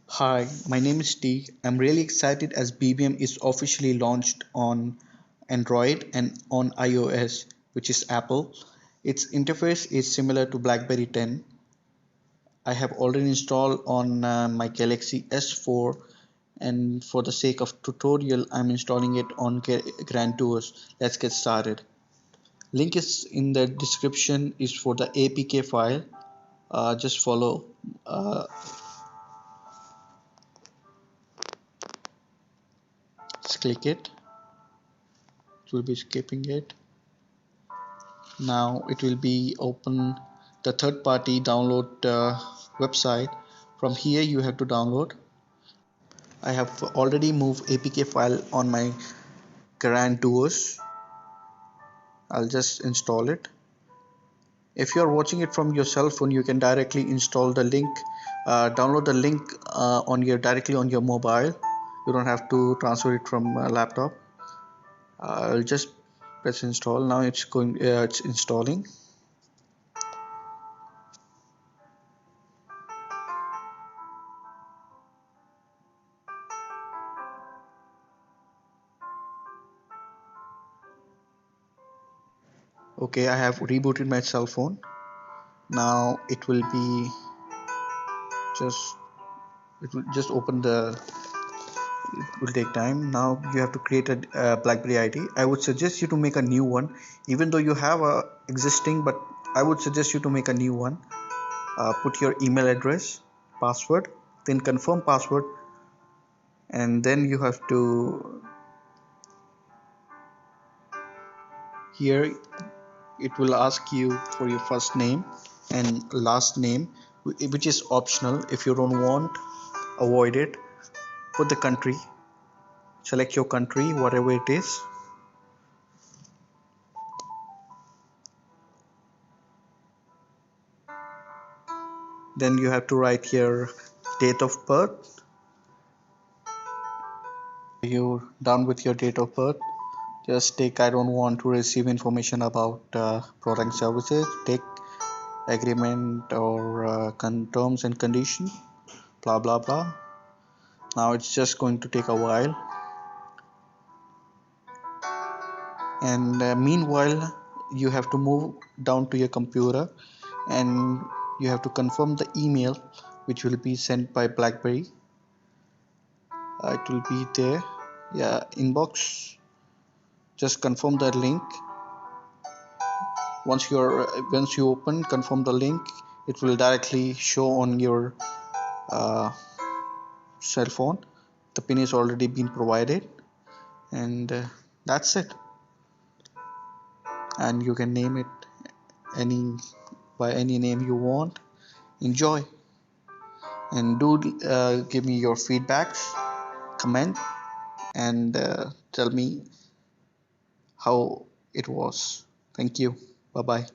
Hi, my name is T. I'm really excited as BBM is officially launched on Android and on iOS, which is Apple. Its interface is similar to BlackBerry 10. I have already installed on my Galaxy S4, and for the sake of tutorial, I'm installing it on Grand Tours. Let's get started. Link is in the description is for the APK file. Just follow. Just click it. It will be skipping it. Now it will be open the third-party download website. From here you have to download. I have already moved APK file on my Grand Tours. I'll just install it. If you are watching it from your cell phone, you can directly install the link, download the link directly on your mobile. You don't have to transfer it from a laptop. I'll just press install. Now it's installing. Okay, I have rebooted my cell phone. Now just it will just open the it will take time. Now you have to create a BlackBerry ID. I would suggest you to make a new one, even though you have a existing, but I would suggest you to make a new one. Put your email address, password, then confirm password, and then you have to here it will ask you for your first name and last name, which is optional. If you don't want, avoid it. Put the country, select your country, whatever it is. Then you have to write your date of birth. You're done with your date of birth. Just take I don't want to receive information about product and services. Take agreement or terms and conditions, blah blah blah. Now it's just going to take a while, and meanwhile you have to move down to your computer and you have to confirm the email which will be sent by BlackBerry. It will be there, yeah, inbox. Just confirm the link. Once you open, confirm the link, it will directly show on your uh, cell phone. The pin is already been provided, and that's it. And you can name it any by any name you want. Enjoy, and do give me your feedbacks, comment, and tell me how it was. Thank you. Bye bye.